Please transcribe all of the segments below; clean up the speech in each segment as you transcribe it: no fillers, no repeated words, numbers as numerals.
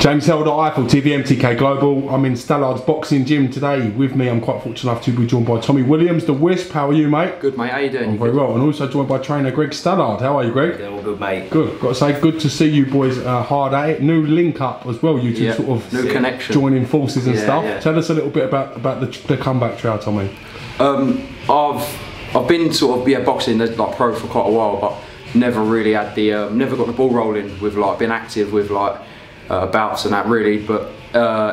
James Helder, Eiffel TV, MTK Global. I'm in Stallard's boxing gym today. With me, I'm quite fortunate enough to be joined by Tommy Williams, the Wisp. How are you, mate? Good, mate. How you doing? I'm very well. And also joined by trainer Greg Stallard. How are you, Greg? Yeah, all good, mate. Good. Got to say, good to see you boys hard at it. New link up as well. You two sort of new connection, joining forces and stuff. Yeah. Tell us a little bit about the comeback trail, Tommy. I've been sort of boxing like pro for quite a while, but never really had the never got the ball rolling with like being active with like bouts and that really. But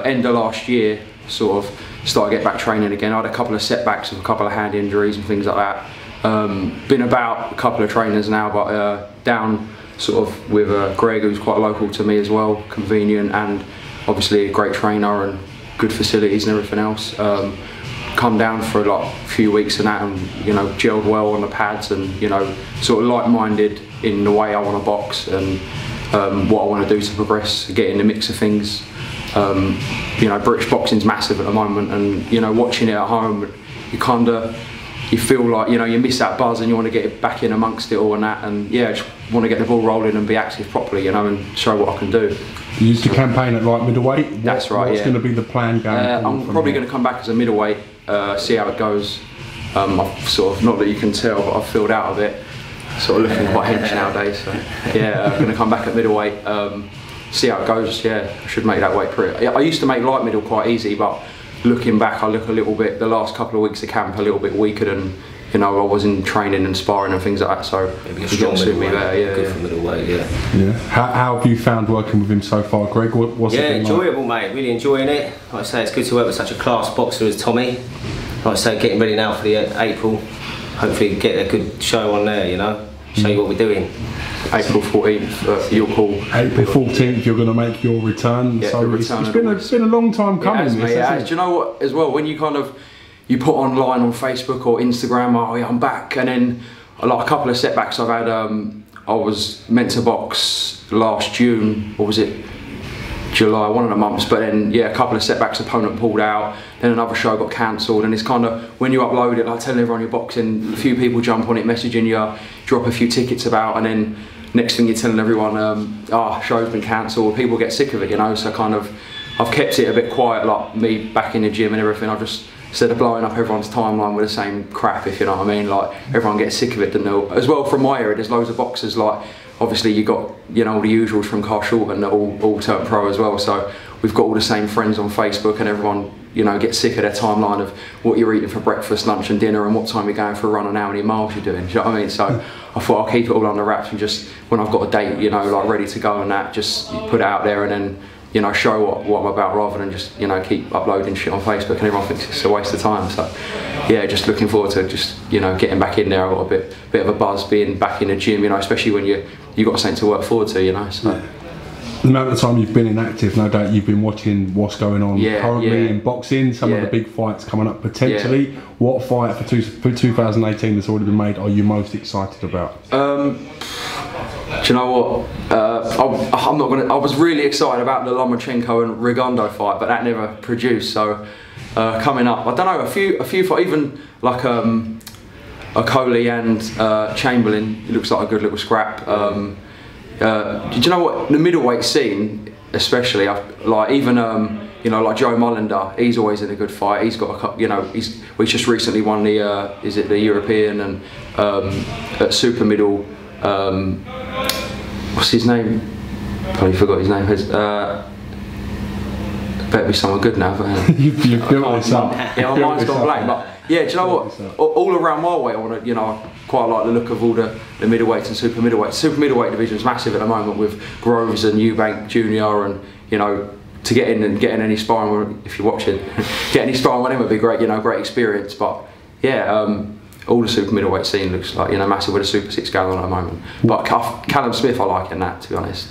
end of last year, sort of started to get back training again. I had a couple of setbacks with a couple of hand injuries and things like that. Been about a couple of trainers now, but down sort of with Greg, who's quite local to me as well, convenient and obviously a great trainer and good facilities and everything else. Come down for like a few weeks and that, and you know, gelled well on the pads, and you know, sort of like-minded in the way I want to box and what I want to do to progress, get in the mix of things. You know, British boxing's massive at the moment, and you know, watching it at home, you feel like, you know, you miss that buzz and you want to get it back in amongst it all and that, and yeah, just want to get the ball rolling and be active properly, you know, and show what I can do. You used to campaign at light middleweight. That's right. What's going to be the plan going forward? I'm probably going to come back as a middleweight, see how it goes. I've sort of, not that you can tell, but I've filled out of it. Sort of looking quite hench nowadays. So yeah, I'm going to come back at middleweight, see how it goes. Yeah, I should make that weight pretty. I used to make light middle quite easy, but looking back, I look a little bit, the last couple of weeks of camp, a little bit weaker than, you know, I was in training and sparring and things like that. So maybe a strong middleweight, good for middleweight, yeah. How have you found working with him so far, Greg? What's it been enjoyable, like? mate. Really enjoying it. Like I say, it's good to work with such a class boxer as Tommy. Like I say, getting ready now for the April. Hopefully, get a good show on there. You know, show you what we're doing. April 14th, you'll call. April 14th, you're going to make your return. Yeah, so it's been a long time coming. Do you know what? As well, when you you put online on Facebook or Instagram, oh yeah, I'm back, and then like a couple of setbacks I've had. I was meant to box last June, or was it July, one of the months, but then yeah, a couple of setbacks, opponent pulled out, then another show got cancelled, and it's kind of, when you upload it, like telling everyone you're boxing, a few people jump on it, messaging you, drop a few tickets about, and then next thing you're telling everyone, show's been cancelled, people get sick of it, you know, so kind of, I've kept it a bit quiet, like me back in the gym and everything. I've just, instead of blowing up everyone's timeline with the same crap, if you know what I mean, like everyone gets sick of it, don't know. As well, from my area, there's loads of boxers, like obviously you got, you know, all the usuals from Carl Shorten that all turned pro as well, so we've got all the same friends on Facebook, and everyone, you know, gets sick of their timeline of what you're eating for breakfast, lunch and dinner, and what time you're going for a run and how many miles you're doing, do you know what I mean? So I thought I'll keep it all under wraps, and just when I've got a date, you know, like ready to go and that, just put it out there and then, you know, show what I'm about, rather than just, you know, keep uploading shit on Facebook and everyone thinks it's a waste of time. So yeah, just looking forward to just, you know, getting back in there. I've got a bit of a buzz being back in the gym, you know, especially when you got something to work forward to, you know. So the amount of time you've been inactive, no doubt you've been watching what's going on currently in boxing, some of the big fights coming up potentially. What fight for 2018 that's already been made are you most excited about? Do you know what? I'm not gonna. I was really excited about the Lomachenko and Rigondo fight, but that never produced. So coming up, I don't know, a few fights, even like a Coley and Chamberlain. It looks like a good little scrap. Do you know what? The middleweight scene, especially, like even you know, like Joe Mullender, he's always in a good fight. He's got a couple, you know, he's just recently won the is it the European and at super middle. What's his name? Probably forgot his name. Better be someone good now. But you've built this up. Yeah, my mind's gone blank. But yeah, do you know what? All around my weight, I want to, you know, I quite like the look of all the middleweights and super middleweight. Super middleweight division is massive at the moment with Groves and Eubank Jr. and, you know, to get in and getting any sparring, if you're watching, get any sparring with him would be great. You know, great experience. But yeah. All the super middleweight scene looks like, you know, massive with a Super 6 going on at the moment. But Callum Smith I like in that, to be honest.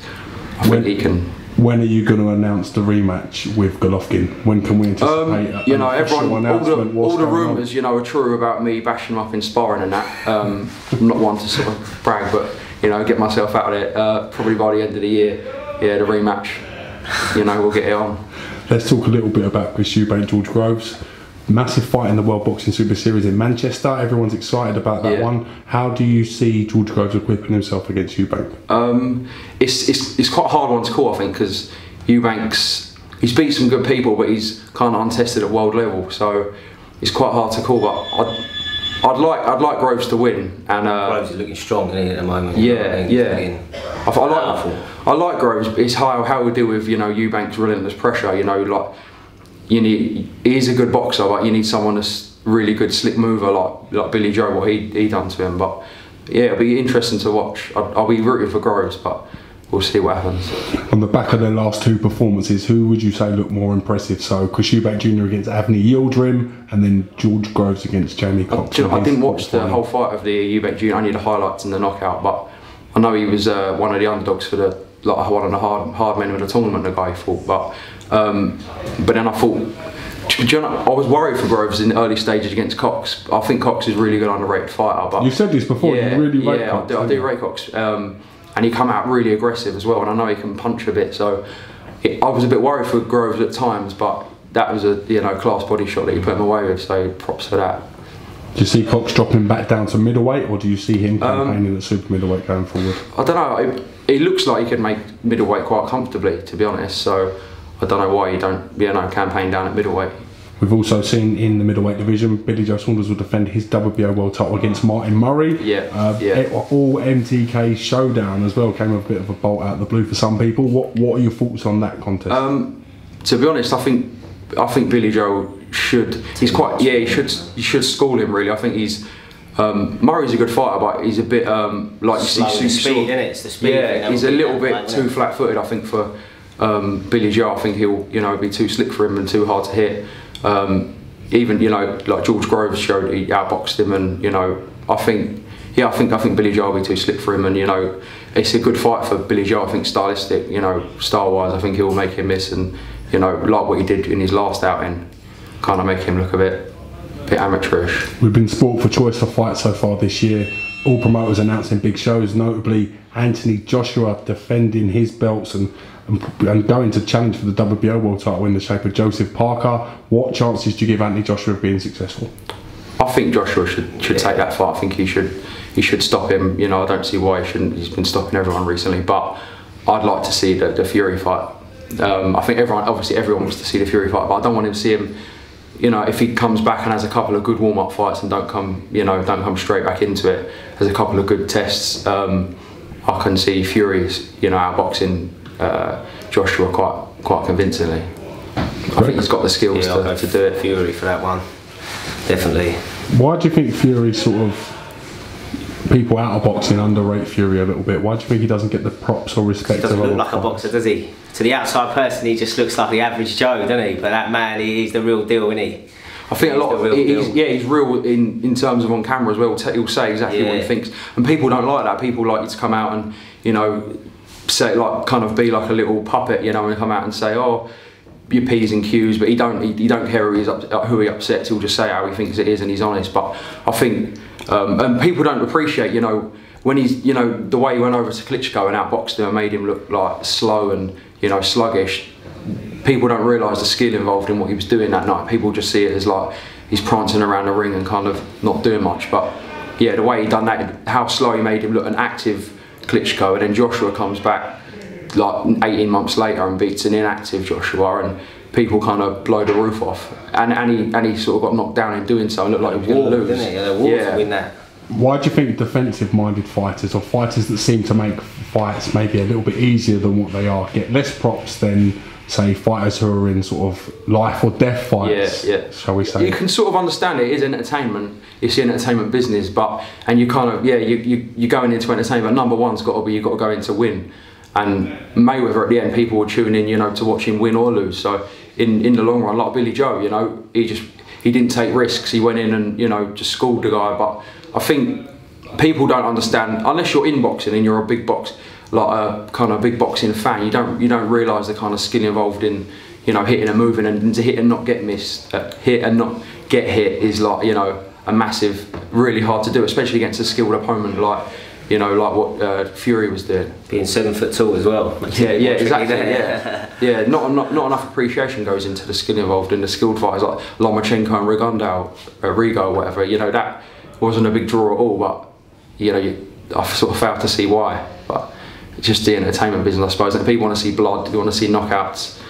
I think he can. When are you going to announce the rematch with Golovkin? When can we anticipate you know, everyone, all the rumours, you know, are true about me bashing him up in sparring and that. I'm not one to sort of brag, but, you know, get myself out of it. Probably by the end of the year, yeah, the rematch, you know, we'll get it on. Let's talk a little bit about Chris Eubank, George Groves. Massive fight in the World Boxing Super Series in Manchester. Everyone's excited about that one. How do you see George Groves equipping himself against Eubank? It's quite a hard one to call, I think, because he's beat some good people, but he's kind of untested at world level, so it's quite hard to call. But I'd like Groves to win, and Groves is looking strong, isn't he, at the moment? I like Groves, but it's how he'll deal with Eubank's relentless pressure. He's a good boxer, but you need someone that's really good slick mover like Billy Joe, what he done to him. But yeah, it'll be interesting to watch. I'll be rooting for Groves, but we'll see what happens. On the back of their last 2 performances, who would you say looked more impressive? So Eubank Jr against Avni Yildirim, and then George Groves against Jamie Cox. I didn't watch the whole fight of the Eubank Jr. Only the highlights and the knockout, but I know he was one of the underdogs for the one of the hard men of the tournament. The guy fought, but then I thought. I was worried for Groves in the early stages against Cox. I think Cox is a really good underrated fighter. But you said this before. You really rate Cox. I do rate Cox. And he come out really aggressive as well, and I know he can punch a bit, so I was a bit worried for Groves at times, but that was a class body shot that he put him away with, so props for that. Do you see Cox dropping back down to middleweight, or do you see him campaigning at super middleweight going forward? I don't know, it looks like he could make middleweight quite comfortably, to be honest, so I don't know why you don't campaign down at middleweight. We've also seen in the middleweight division, Billy Joe Saunders will defend his WBO world title against Martin Murray. All MTK showdown as well came a bit of a bolt out of the blue for some people. What are your thoughts on that contest? To be honest, I think Billy Joe should. He's quite. Yeah, you should school him really. I think he's. Murray's a good fighter, but he's a bit like slow, you see. Speed, isn't it? It's the speed. Yeah, he's a little bit too flat-footed. I think for Billy Joe, I think he'll be too slick for him and too hard to hit. Even like George Groves showed, he outboxed him, and I think Billy Joe will be too slick for him, and it's a good fight for Billy Joe. I think stylistic, style-wise, I think he'll make him miss, and like what he did in his last outing, kind of make him look a bit amateurish. We've been sport for choice for fights so far this year. All promoters announcing big shows, notably Anthony Joshua defending his belts and going to challenge for the WBO world title in the shape of Joseph Parker. What chances do you give Anthony Joshua of being successful? I think Joshua should take that fight. I think he should stop him. I don't see why he shouldn't. He's been stopping everyone recently, but I'd like to see the Fury fight. I think everyone wants to see the Fury fight, but I don't want him to see him. If he comes back and has a couple of good warm-up fights and don't come straight back into it, has a couple of good tests, I can see Fury's outboxing Joshua quite convincingly. I think he's got the skills to do it. Fury for that one, definitely. Why do you think Fury people out of boxing underrate Fury a little bit? Why do you think he doesn't get the props or respect? He doesn't look like a boxer, does he? To the outside person, he just looks like the average Joe, doesn't he? But that man, he's the real deal, isn't he? I think he's real in terms of on camera as well. He'll say exactly what he thinks, and people don't like that. People like you to come out and say kind of be like a little puppet, and come out and say, oh, your P's and Q's, but he don't care who he upsets. He'll just say how he thinks it is, and he's honest. But I think, and people don't appreciate, when he's, the way he went over to Klitschko and outboxed him and made him look like slow and sluggish. People don't realise the skill involved in what he was doing that night. People just see it as like he's prancing around the ring and kind of not doing much. But yeah, the way he done that, how slow he made him look, an active Klitschko, and then Joshua comes back like 18 months later and beats an inactive Joshua, and people kind of blow the roof off. And he sort of got knocked down in doing so and looked like he was going to lose. Didn't he? To win that. Why do you think defensive-minded fighters, or fighters that seem to make fights maybe a little bit easier than what they are, get less props than, say, fighters who are in sort of life or death fights? Shall we say? You can sort of understand it is entertainment. It's the entertainment business, and you kind of you're going into entertainment. Number one's got to be you've got to go in to win. And Mayweather at the end, people were tuning in, to watch him win or lose. So in the long run, like Billy Joe, he didn't take risks. He went in and just schooled the guy. But I think people don't understand, unless you're in boxing and you're a big big boxing fan. You don't realise the kind of skill involved in hitting and moving, and to hit and not get missed, hit and not get hit is like a massive, really hard to do, especially against a skilled opponent like what Fury was doing. Being 7 foot tall as well. Exactly. Yeah. Not enough appreciation goes into the skill involved in the skilled fighters like Lomachenko and Rigo, whatever. That wasn't a big draw at all, but I sort of failed to see why. But just the entertainment business, I suppose. And people want to see blood, they want to see knockouts.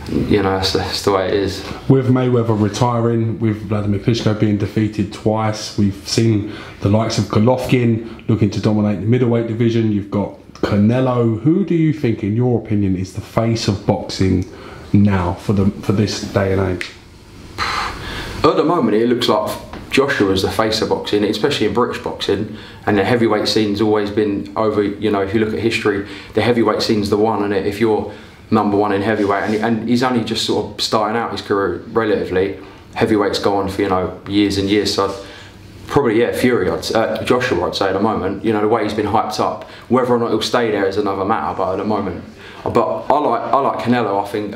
You know, that's the way it is. With Mayweather retiring, with Vladimir Klitschko being defeated twice, we've seen the likes of Golovkin looking to dominate the middleweight division. You've got Canelo. Who do you think, in your opinion, is the face of boxing now for this day and age? At the moment, it looks like Joshua's the face of boxing, especially in British boxing, and the heavyweight scene's always been over. You know, if you look at history, the heavyweight scene's the one, and if you're #1 in heavyweight, and he's only just sort of starting out his career relatively. Heavyweight's gone for, you know, years and years. So probably, yeah, Fury, Joshua, I'd say at the moment. You know, the way he's been hyped up. Whether or not he'll stay there is another matter. But at the moment, but I like Canelo. I think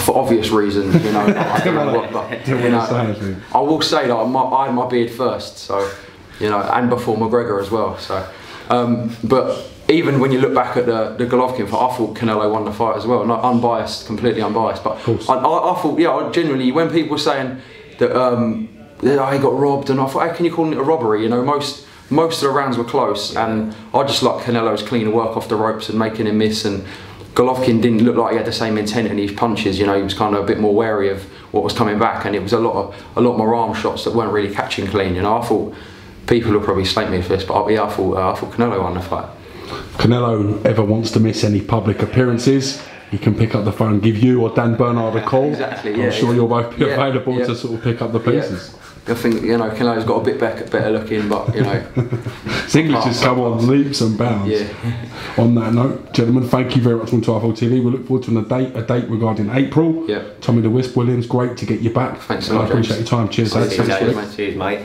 for obvious reasons. You know, I don't know what, but you know, I will say that I had my beard first. So, you know, and before McGregor as well. So, but. Even when you look back at the Golovkin fight, I thought Canelo won the fight as well. Not unbiased, completely unbiased. But I thought, yeah, genuinely, when people were saying that he got robbed, and I thought, how can you call it a robbery? You know, most of the rounds were close, and I just like Canelo's clean work off the ropes and making him miss. And Golovkin didn't look like he had the same intent in his punches. You know, he was kind of a bit more wary of what was coming back, and it was a lot more arm shots that weren't really catching clean. You know, I thought people will probably slate me for this, but yeah, I thought Canelo won the fight. Canelo ever wants to miss any public appearances, he can pick up the phone, give you or Dan Bernard a call. Exactly, yeah. I'm sure you'll both be available to sort of pick up the pieces. I think, you know, Canelo's got a bit better looking, but, you know. His English has come on leaps and bounds. Yeah. On that note, gentlemen, thank you very much from Twilight TV. We look forward to a date regarding April. Yeah. Tommy the Wisp Williams, great to get you back. Thanks so much. I appreciate your time. Cheers. Cheers, mate.